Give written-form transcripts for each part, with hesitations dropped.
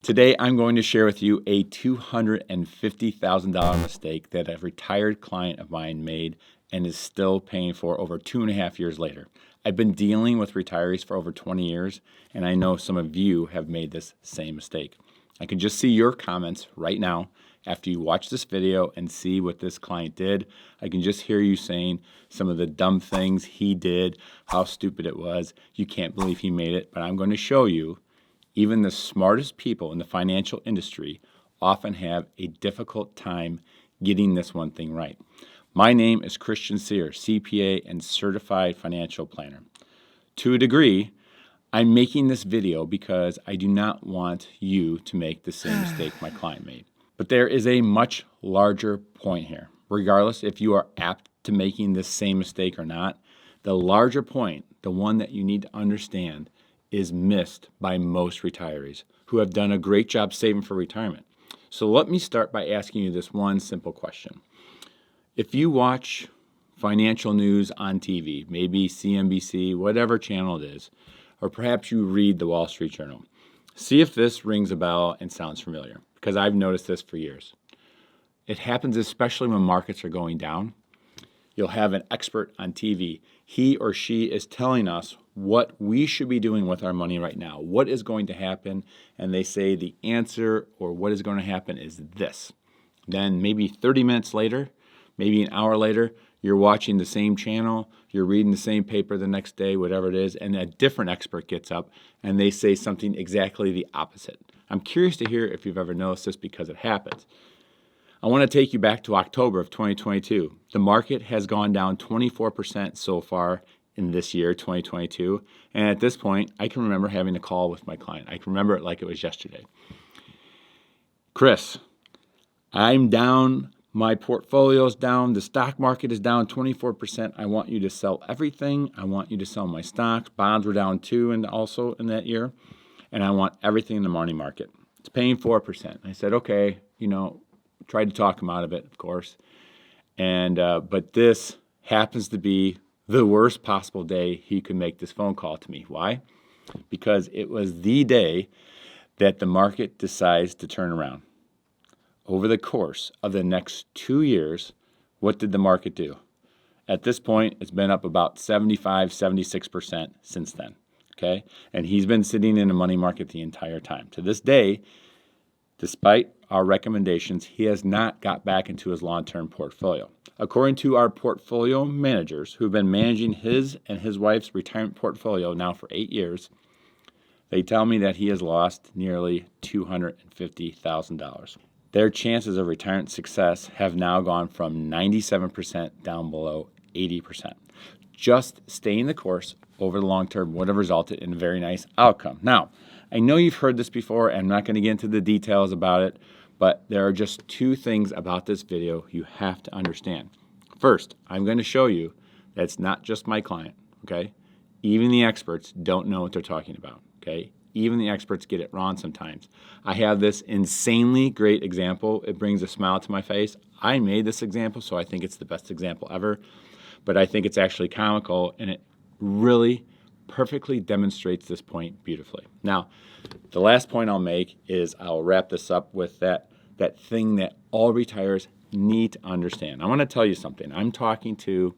Today, I'm going to share with you a $250,000 mistake that a retired client of mine made and is still paying for over 2.5 years later. I've been dealing with retirees for over 20 years, and I know some of you have made this same mistake. I can just see your comments right now after you watch this video and see what this client did. I can just hear you saying some of the dumb things he did, how stupid it was. You can't believe he made it, but I'm going to show you even the smartest people in the financial industry often have a difficult time getting this one thing right. My name is Christian Cyr, CPA and Certified Financial Planner. To a degree, I'm making this video because I do not want you to make the same mistake my client made. But there is a much larger point here. Regardless if you are apt to making this same mistake or not, the larger point, the one that you need to understand, is missed by most retirees who have done a great job saving for retirement. So let me start by asking you this one simple question. If you watch financial news on TV, maybe CNBC, whatever channel it is, or perhaps you read the Wall Street Journal, see if this rings a bell and sounds familiar, because I've noticed this for years. It happens especially when markets are going down. You'll have an expert on TV. He or she is telling us what we should be doing with our money right now, what is going to happen, and they say the answer or what is going to happen is this. Then maybe 30 minutes later, maybe an hour later, you're watching the same channel, you're reading the same paper the next day, whatever it is, and a different expert gets up and they say something exactly the opposite. I'm curious to hear if you've ever noticed this because it happens. I want to take you back to October of 2022. The market has gone down 24% so far in this year, 2022. And at this point, I can remember having a call with my client. I can remember it like it was yesterday. Chris, I'm down. My portfolio's down. The stock market is down 24%. I want you to sell everything. I want you to sell my stocks. Bonds were down too, and also in that year. And I want everything in the money market. It's paying 4%. I said, okay, tried to talk him out of it, of course. And but this happens to be the worst possible day he could make this phone call to me. Why? Because it was the day that the market decides to turn around. Over the course of the next 2 years, what did the market do? At this point, it's been up about 75, 76% since then. Okay? And he's been sitting in a money market the entire time. To this day, despite our recommendations, he has not got back into his long-term portfolio. According to our portfolio managers who've been managing his and his wife's retirement portfolio now for 8 years, they tell me that he has lost nearly $250,000. Their chances of retirement success have now gone from 97% down below 80%. Just staying the course over the long term would have resulted in a very nice outcome. Now, I know you've heard this before, and I'm not going to get into the details about it, but there are just 2 things about this video you have to understand. First, I'm going to show you that it's not just my client, okay? Even the experts don't know what they're talking about, okay? Even the experts get it wrong sometimes. I have this insanely great example. It brings a smile to my face. I made this example, so I think it's the best example ever, but I think it's actually comical, and it really perfectly demonstrates this point beautifully. Now, the last point I'll make is I'll wrap this up with that thing that all retirees need to understand. I want to tell you something. I'm talking to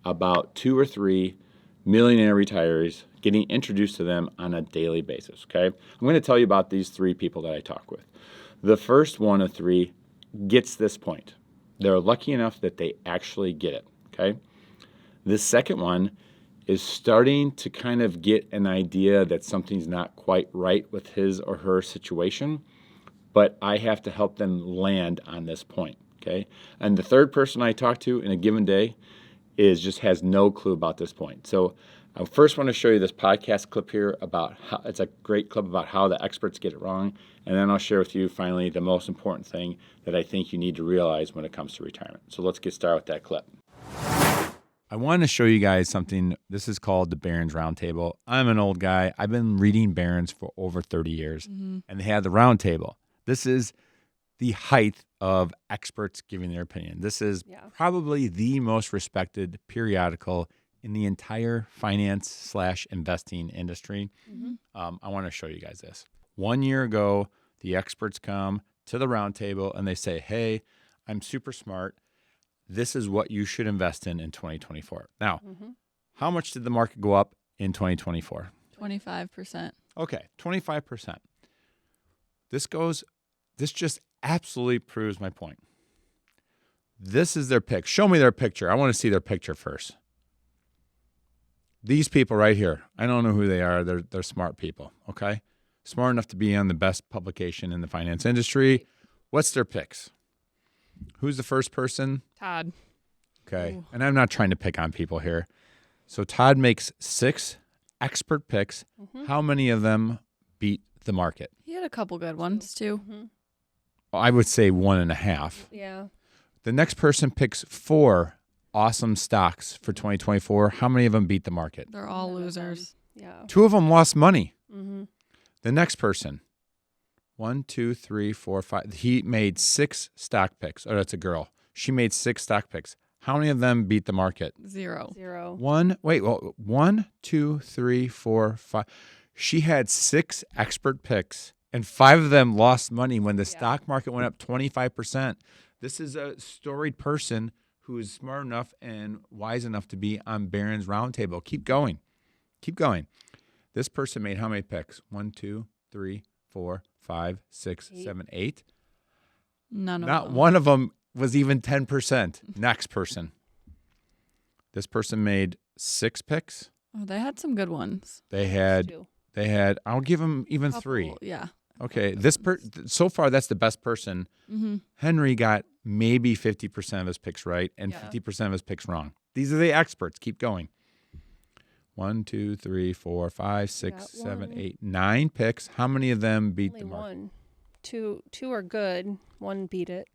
about 2 or 3 millionaire retirees, getting introduced to them on a daily basis, okay? I'm going to tell you about these 3 people that I talk with. The first one of 3 gets this point. They're lucky enough that they actually get it, okay? The second one is starting to kind of get an idea that something's not quite right with his or her situation, but I have to help them land on this point, okay? And the third person I talk to in a given day just has no clue about this point. So I first want to show you this podcast clip here about how it's a great clip about how the experts get it wrong, and then I'll share with you finally the most important thing that I think you need to realize when it comes to retirement. So let's get started with that clip. I want to show you guys something. This is called the Barron's Roundtable. I'm an old guy. I've been reading Barron's for over 30 years, and they have the Roundtable. This is the height of experts giving their opinion. This is probably the most respected periodical in the entire finance/investing industry. I want to show you guys this. 1 year ago, the experts come to the round table and they say, hey, I'm super smart. This is what you should invest in 2024. Now, how much did the market go up in 2024? 25%. Okay, 25%. This just absolutely proves my point. This is their pick. Show me their picture. I want to see their picture first. These people right here, I don't know who they are. They're smart people, okay? Smart enough to be on the best publication in the finance industry. What's their picks? Who's the first person? Todd. Okay. Ooh. And I'm not trying to pick on people here. So Todd makes 6 expert picks. How many of them beat the market? He had a couple good ones, too. I would say 1.5. Yeah. The next person picks 4 awesome stocks for 2024. How many of them beat the market? They're all losers. Yeah. 2 of them lost money. Mm-hmm. The next person, 1, 2, 3, 4, 5. He made 6 stock picks. Oh, that's a girl. She made 6 stock picks. How many of them beat the market? 0. 1, 2, 3, 4, 5. She had 6 expert picks, and 5 of them lost money when the stock market went up 25%. This is a storied person who is smart enough and wise enough to be on Barron's Roundtable. Keep going. Keep going. This person made how many picks? 1, 2, 3, 4, 5, 6, 7, 8. None of Not them. one of them was even 10%. Next person. This person made 6 picks. Oh, they had some good ones. They had, I'll give them even 3. Yeah. Okay. So far, that's the best person. Henry got maybe 50% of his picks right and 50% of his picks wrong. These are the experts. Keep going. 1, 2, 3, 4, 5, 6, 7, 8, 9 picks. How many of them beat the market? 1. 2 are good. 1 beat it.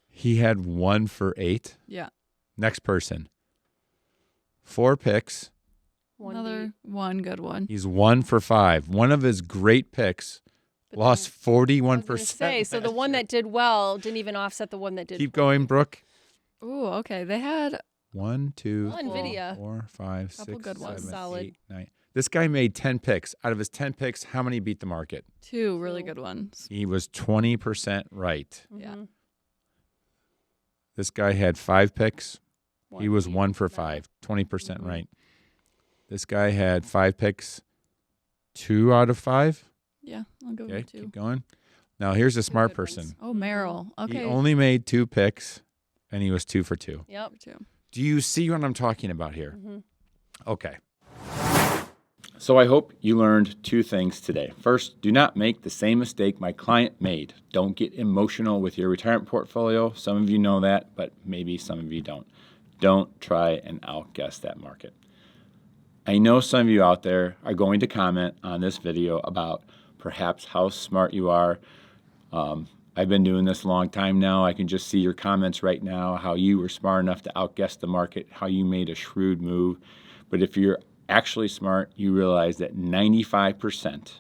He had 1 for 8. Yeah. Next person. 4 picks. Another 1 good one. He's 1 for 5. One of his great picks lost 41%. So the one that did well didn't even offset the one that did. Keep going, Brooke. Ooh, okay. They had 1, 2, Well, NVIDIA. 4, 5, Couple 6, good ones. 7, Solid. 8, 9. This guy made 10 picks. Out of his 10 picks, how many beat the market? 2 really good ones. He was 20% right. Yeah. This guy had 5 picks. He was 1 for 9. 5, 20% right. This guy had 5 picks, 2 out of 5. Yeah, I'll go Okay, with 2. keep going. Now here's a smart good ones. person. Oh, Merrill. Okay. He only made 2 picks, and he was 2 for 2. Yep. 2. Do you see what I'm talking about here? Okay. So I hope you learned 2 things today. First, do not make the same mistake my client made. Don't get emotional with your retirement portfolio. Some of you know that, but maybe some of you don't. Don't try and outguess that market. I know some of you out there are going to comment on this video about perhaps how smart you are. I've been doing this a long time now. I can just see your comments right now, how you were smart enough to outguess the market, how you made a shrewd move. But if you're actually smart, you realize that 95%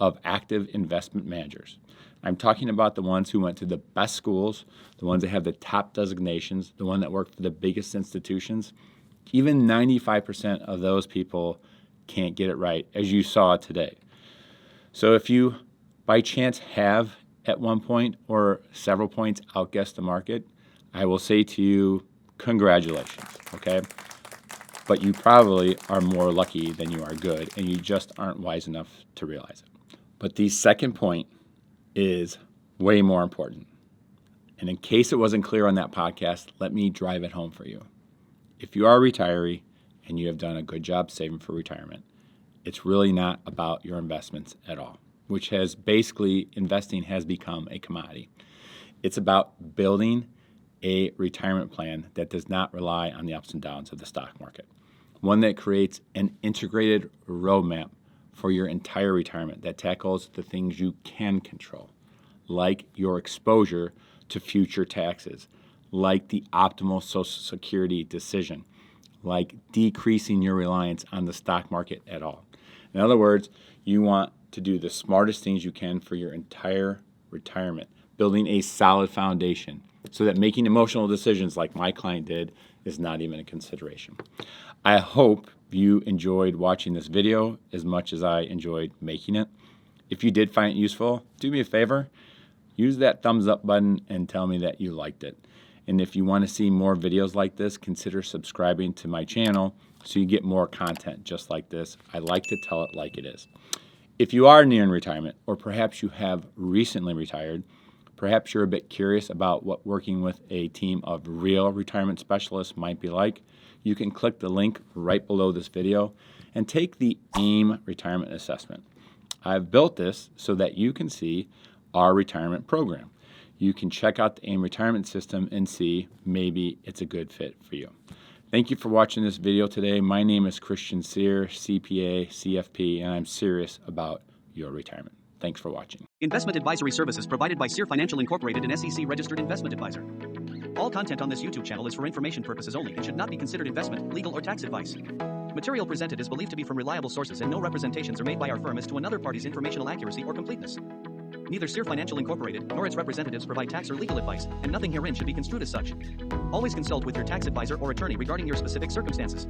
of active investment managers, I'm talking about the ones who went to the best schools, the ones that have the top designations, the one that work for the biggest institutions, even 95% of those people can't get it right, as you saw today. So if you, by chance, have at one point or several points outguessed the market, I will say to you, congratulations, okay? But you probably are more lucky than you are good, and you just aren't wise enough to realize it. But the second point is way more important. And in case it wasn't clear on that podcast, let me drive it home for you. If you are a retiree and you have done a good job saving for retirement, it's really not about your investments at all, which has basically, investing has become a commodity. It's about building a retirement plan that does not rely on the ups and downs of the stock market, one that creates an integrated roadmap for your entire retirement that tackles the things you can control, like your exposure to future taxes, like the optimal Social Security decision, like decreasing your reliance on the stock market at all. In other words, you want to do the smartest things you can for your entire retirement, building a solid foundation so that making emotional decisions like my client did is not even a consideration. I hope you enjoyed watching this video as much as I enjoyed making it. If you did find it useful, do me a favor, use that thumbs up button and tell me that you liked it. And if you want to see more videos like this, consider subscribing to my channel so you get more content just like this. I like to tell it like it is. If you are nearing retirement, or perhaps you have recently retired, perhaps you're a bit curious about what working with a team of real retirement specialists might be like, you can click the link right below this video and take the Aim Retirement Assessment. I've built this so that you can see our retirement program. You can check out the Aim Retirement System and see maybe it's a good fit for you. Thank you for watching this video today. My name is Christian Cyr, CPA, CFP, and I'm serious about your retirement. Thanks for watching. Investment advisory services provided by Cyr Financial Incorporated, an SEC-registered investment advisor. All content on this YouTube channel is for information purposes only and should not be considered investment, legal, or tax advice. Material presented is believed to be from reliable sources, and no representations are made by our firm as to another party's informational accuracy or completeness. Neither Cyr Financial Incorporated nor its representatives provide tax or legal advice, and nothing herein should be construed as such. Always consult with your tax advisor or attorney regarding your specific circumstances.